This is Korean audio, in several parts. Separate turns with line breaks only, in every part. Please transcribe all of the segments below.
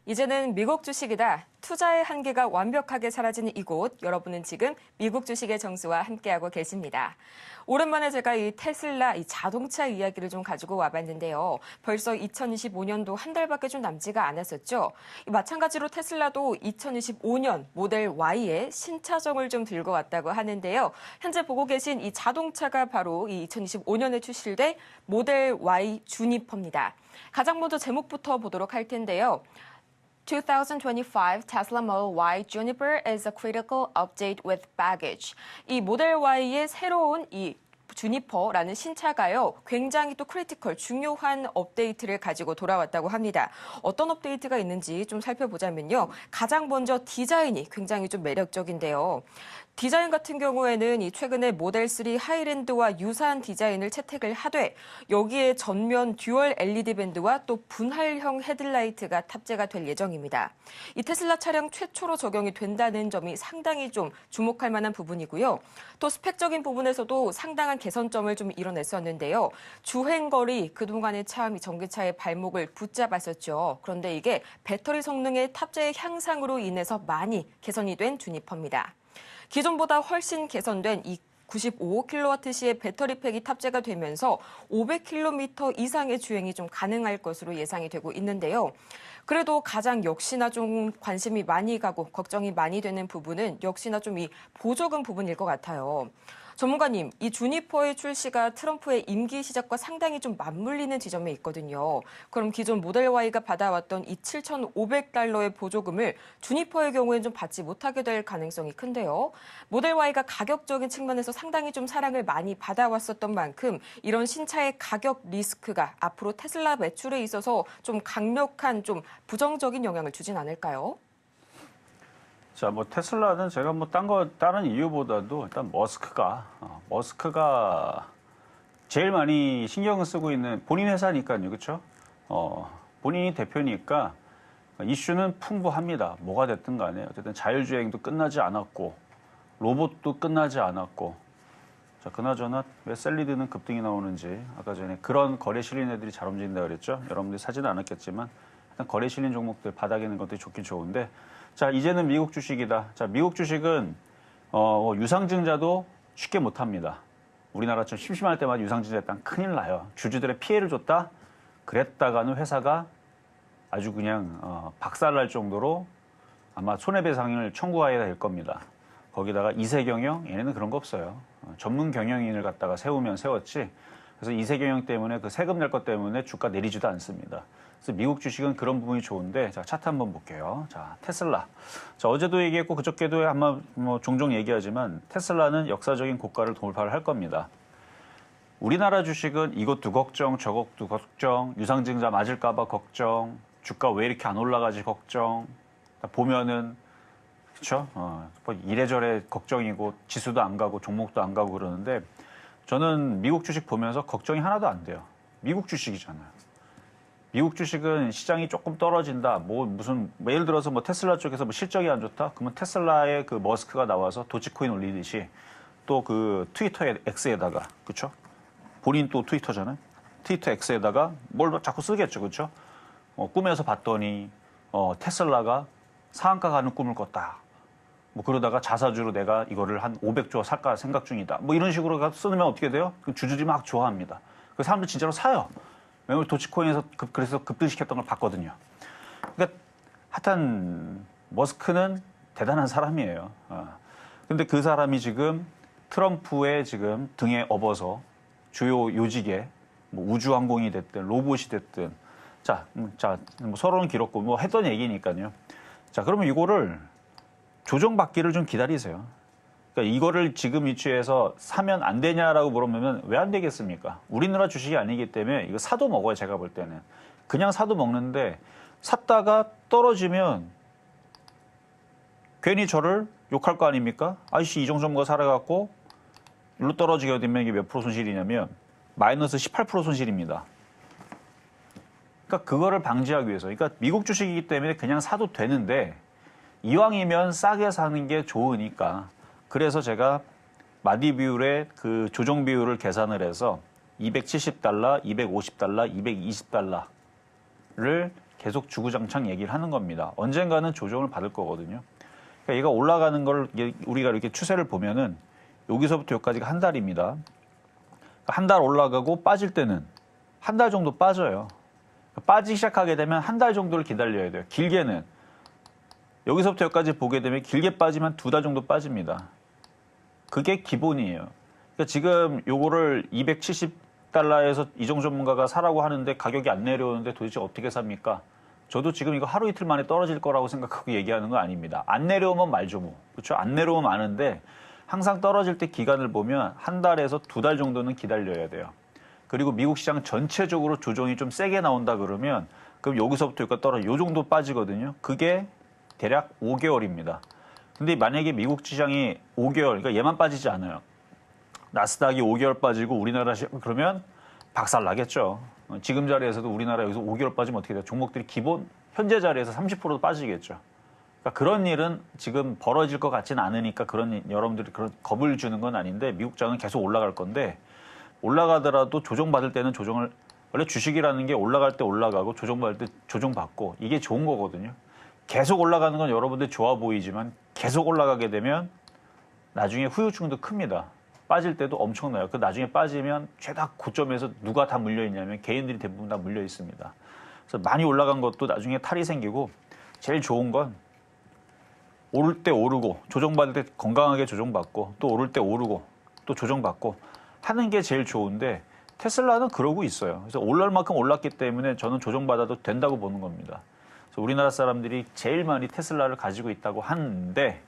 이제는 미국 주식이다. 투자의 한계가 완벽하게 사라지는 이곳, 여러분은 지금 미국 주식의 정수와 함께하고 계십니다. 오랜만에 제가 이 테슬라, 이 자동차 이야기를 좀 가지고 와봤는데요. 벌써 2025년도 한 달밖에 좀 남지가 않았었죠. 마찬가지로 테슬라도 2025년 모델 Y의 신차종을 좀 들고 왔다고 하는데요. 현재 보고 계신 이 자동차가 바로 이 2025년에 출시될 모델 Y 주니퍼입니다. 가장 먼저 제목부터 보도록 할 텐데요. 2025 Tesla Model Y Juniper is a critical update with baggage. 이 모델 Y의 새로운 이 주니퍼라는 신차가요, 굉장히 또 크리티컬, 중요한 업데이트를 가지고 돌아왔다고 합니다. 어떤 업데이트가 있는지 좀 살펴보자면요. 가장 먼저 디자인이 굉장히 좀 매력적인데요. 디자인 같은 경우에는 이 최근에 모델 3 하이랜드와 유사한 디자인을 채택을 하되 여기에 전면 듀얼 LED 밴드와 또 분할형 헤드라이트가 탑재가 될 예정입니다. 이 테슬라 차량 최초로 적용이 된다는 점이 상당히 좀 주목할 만한 부분이고요. 또 스펙적인 부분에서도 상당한 개선점을 좀 이뤄냈었는데요. 주행거리, 그동안에 참 전기차의 발목을 붙잡았었죠. 그런데 이게 배터리 성능의 탑재의 향상으로 인해서 많이 개선이 된 주니퍼입니다. 기존보다 훨씬 개선된 이 95kWh의 배터리팩이 탑재가 되면서 500km 이상의 주행이 좀 가능할 것으로 예상이 되고 있는데요. 그래도 가장 역시나 좀 관심이 많이 가고 걱정이 많이 되는 부분은 역시나 좀 이 보조금 부분일 것 같아요. 전문가님, 이 주니퍼의 출시가 트럼프의 임기 시작과 상당히 좀 맞물리는 지점에 있거든요. 그럼 기존 모델 Y가 받아왔던 이 $7,500의 보조금을 주니퍼의 경우에는 좀 받지 못하게 될 가능성이 큰데요. 모델 Y가 가격적인 측면에서 상당히 좀 사랑을 많이 받아왔었던 만큼 이런 신차의 가격 리스크가 앞으로 테슬라 매출에 있어서 좀 강력한 좀 부정적인 영향을 주진 않을까요?
자, 테슬라는 제가 다른 이유보다도 일단 머스크가 제일 많이 신경을 쓰고 있는 본인 회사니까요, 그렇죠? 본인이 대표니까 이슈는 풍부합니다. 뭐가 됐든 간에 어쨌든 자율주행도 끝나지 않았고 로봇도 끝나지 않았고, 자, 그나저나 왜 셀리드는 급등이 나오는지 아까 전에 그런 거래 실린 애들이 잘 움직인다 그랬죠? 여러분들이 사지는 않았겠지만 일단 거래 실린 종목들 바닥에 있는 것들이 좋긴 좋은데, 자, 이제는 미국 주식이다. 자, 미국 주식은 유상증자도 쉽게 못합니다. 우리나라처럼 심심할 때마다 유상증자 했다면 큰일 나요. 주주들의 피해를 줬다? 그랬다가는 회사가 아주 그냥 박살날 정도로 아마 손해배상을 청구해야 될 겁니다. 거기다가 이세경영, 얘네는 그런 거 없어요. 전문 경영인을 갖다가 세우면 세웠지. 그래서 이세경영 때문에 그 세금 낼 것 때문에 주가 내리지도 않습니다. 그래서 미국 주식은 그런 부분이 좋은데, 자, 차트 한번 볼게요. 자, 테슬라. 자, 어제도 얘기했고 그저께도 아마 종종 얘기하지만 테슬라는 역사적인 고가를 돌파를 할 겁니다. 우리나라 주식은 이것도 걱정, 저것도 걱정, 유상증자 맞을까봐 걱정, 주가 왜 이렇게 안 올라가지 걱정. 보면은 그렇죠? 이래저래 걱정이고 지수도 안 가고 종목도 안 가고 그러는데, 저는 미국 주식 보면서 걱정이 하나도 안 돼요. 미국 주식이잖아요. 미국 주식은 시장이 조금 떨어진다. 예를 들어서 테슬라 쪽에서 실적이 안 좋다. 그러면 테슬라의 그 머스크가 나와서 도지코인 올리듯이 또 그 트위터 X에다가, 그렇죠? 본인 또 트위터잖아요. 트위터 X에다가 뭘 자꾸 쓰겠죠, 그렇죠? 꿈에서 봤더니 테슬라가 상한가 가는 꿈을 꿨다. 그러다가 자사주로 내가 이거를 한 500조 살까 생각 중이다. 이런 식으로 쓰면 어떻게 돼요? 주주들이 막 좋아합니다. 그 사람들 진짜로 사요. 왜냐면 도치코인에서 그래서 급등시켰던 걸 봤거든요. 그러니까 하여튼 머스크는 대단한 사람이에요. 근데 그 사람이 지금 트럼프의 지금 등에 업어서 주요 요직에 우주항공이 됐든 로봇이 됐든, 서로는 길었고 했던 얘기니까요. 자, 그러면 이거를 조정받기를 좀 기다리세요. 그러니까 이거를 지금 위치에서 사면 안 되냐라고 물어보면 왜 안 되겠습니까? 우리나라 주식이 아니기 때문에 이거 사도 먹어요, 제가 볼 때는. 그냥 사도 먹는데, 샀다가 떨어지면 괜히 저를 욕할 거 아닙니까? 아이씨, 이종전무가 살아갖고 일로 떨어지게 되면 이게 몇 프로 손실이냐면 마이너스 18% 손실입니다. 그러니까 그거를 방지하기 위해서. 그러니까 미국 주식이기 때문에 그냥 사도 되는데 이왕이면 싸게 사는 게 좋으니까, 그래서 제가 마디 비율의 그 조정 비율을 계산을 해서 $270, $250, $220를 계속 주구장창 얘기를 하는 겁니다. 언젠가는 조정을 받을 거거든요. 그러니까 얘가 올라가는 걸 우리가 이렇게 추세를 보면은 여기서부터 여기까지가 한 달입니다. 한 달 올라가고 빠질 때는 한 달 정도 빠져요. 빠지기 시작하게 되면 한 달 정도를 기다려야 돼요. 길게는 여기서부터 여기까지 보게 되면 길게 빠지면 2달 정도 빠집니다. 그게 기본이에요. 그러니까 지금 요거를 270달러에서 이종 전문가가 사라고 하는데 가격이 안 내려오는데 도대체 어떻게 삽니까? 저도 지금 이거 하루 이틀 만에 떨어질 거라고 생각하고 얘기하는 거 아닙니다. 안 내려오면 말죠 뭐. 그렇죠? 안 내려오면 아는데 항상 떨어질 때 기간을 보면 한 달에서 2달 정도는 기다려야 돼요. 그리고 미국 시장 전체적으로 조정이 좀 세게 나온다 그러면 그럼 여기서부터 여기까지 떨어져 요 정도 빠지거든요. 그게 대략 5개월입니다. 근데 만약에 미국 시장이 5개월, 그러니까 얘만 빠지지 않아요. 나스닥이 5개월 빠지고 우리나라 시장 그러면 박살 나겠죠. 지금 자리에서도 우리나라 여기서 5개월 빠지면 어떻게 돼요? 종목들이 기본 현재 자리에서 30%도 빠지겠죠. 그러니까 그런 일은 지금 벌어질 것 같지는 않으니까 여러분들이 그런 겁을 주는 건 아닌데 미국 장은 계속 올라갈 건데 올라가더라도 조정받을 때는 조정을 원래 주식이라는 게 올라갈 때 올라가고 조정받을 때 조정받고 이게 좋은 거거든요. 계속 올라가는 건 여러분들 좋아 보이지만 계속 올라가게 되면 나중에 후유증도 큽니다. 빠질 때도 엄청나요. 그 나중에 빠지면 최다 고점에서 누가 다 물려 있냐면 개인들이 대부분 다 물려 있습니다. 그래서 많이 올라간 것도 나중에 탈이 생기고 제일 좋은 건 오를 때 오르고 조정받을 때 건강하게 조정받고 또 오를 때 오르고 또 조정받고 하는 게 제일 좋은데 테슬라는 그러고 있어요. 그래서 올랄 만큼 올랐기 때문에 저는 조정받아도 된다고 보는 겁니다. 그래서 우리나라 사람들이 제일 많이 테슬라를 가지고 있다고 하는데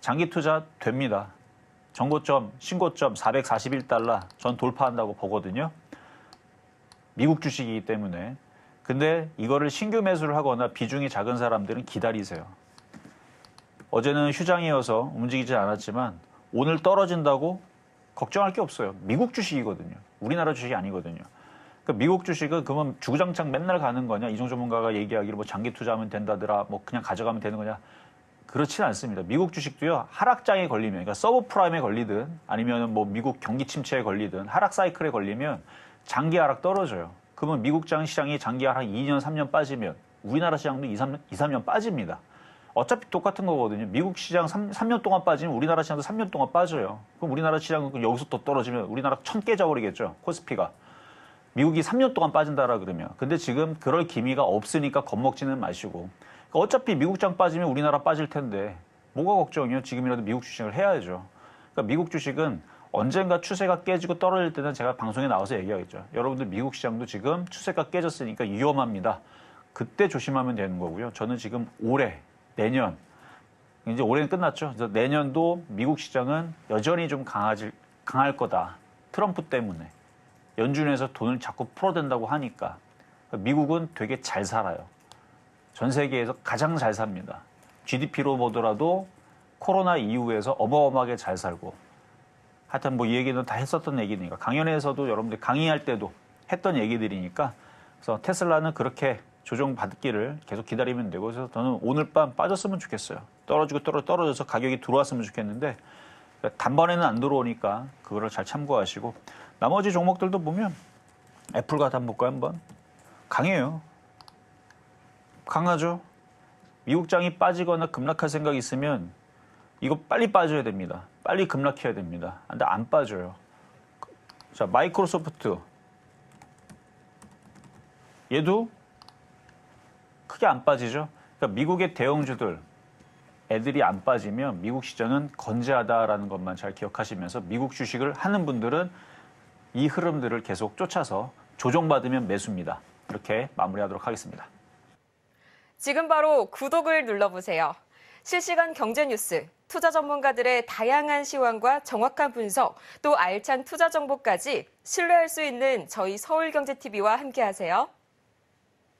장기 투자 됩니다. 정고점, 신고점 441달러 전 돌파한다고 보거든요. 미국 주식이기 때문에. 근데 이거를 신규 매수를 하거나 비중이 작은 사람들은 기다리세요. 어제는 휴장이어서 움직이지 않았지만 오늘 떨어진다고 걱정할 게 없어요. 미국 주식이거든요. 우리나라 주식이 아니거든요. 그러니까 미국 주식은 그러면 주구장창 맨날 가는 거냐? 이종 전문가가 얘기하기를 뭐 장기 투자하면 된다더라. 뭐 그냥 가져가면 되는 거냐? 그렇지는 않습니다. 미국 주식도요. 하락장에 걸리면 그러니까 서브프라임에 걸리든 아니면 뭐 미국 경기 침체에 걸리든 하락 사이클에 걸리면 장기 하락 떨어져요. 그러면 미국 시장이 장기 하락 2년, 3년 빠지면 우리나라 시장도 2, 3년 빠집니다. 어차피 똑같은 거거든요. 미국 시장 3년 동안 빠지면 우리나라 시장도 3년 동안 빠져요. 그럼 우리나라 시장은 여기서 또 떨어지면 우리나라 천 깨져버리겠죠. 코스피가. 미국이 3년 동안 빠진다라 그러면. 근데 지금 그럴 기미가 없으니까 겁먹지는 마시고. 어차피 미국 장 빠지면 우리나라 빠질 텐데 뭐가 걱정이에요? 지금이라도 미국 주식을 해야죠. 그러니까 미국 주식은 언젠가 추세가 깨지고 떨어질 때는 제가 방송에 나와서 얘기하겠죠. 여러분들 미국 시장도 지금 추세가 깨졌으니까 위험합니다. 그때 조심하면 되는 거고요. 저는 지금 올해, 내년, 이제 올해는 끝났죠. 그래서 내년도 미국 시장은 여전히 좀 강할 거다. 트럼프 때문에. 연준에서 돈을 자꾸 풀어댄다고 하니까. 미국은 되게 잘 살아요. 전 세계에서 가장 잘 삽니다. GDP로 보더라도 코로나 이후에서 어마어마하게 잘 살고. 하여튼 뭐 이 얘기는 다 했었던 얘기니까. 강연에서도 여러분들 강의할 때도 했던 얘기들이니까. 그래서 테슬라는 그렇게 조정받기를 계속 기다리면 되고. 그래서 저는 오늘 밤 빠졌으면 좋겠어요. 떨어지고 떨어져서 가격이 들어왔으면 좋겠는데 단번에는 안 들어오니까 그거를 잘 참고하시고. 나머지 종목들도 보면 애플 같아 한번 볼까요? 한번. 강해요. 강하죠. 미국 장이 빠지거나 급락할 생각이 있으면 이거 빨리 빠져야 됩니다. 빨리 급락해야 됩니다. 근데 안 빠져요. 자, 마이크로소프트. 얘도 크게 안 빠지죠. 그러니까 미국의 대형주들 애들이 안 빠지면 미국 시장은 건재하다라는 것만 잘 기억하시면서 미국 주식을 하는 분들은 이 흐름들을 계속 쫓아서 조정받으면 매수입니다. 이렇게 마무리하도록 하겠습니다.
지금 바로 구독을 눌러보세요. 실시간 경제 뉴스, 투자 전문가들의 다양한 시황과 정확한 분석, 또 알찬 투자 정보까지 신뢰할 수 있는 저희 서울경제TV와 함께하세요.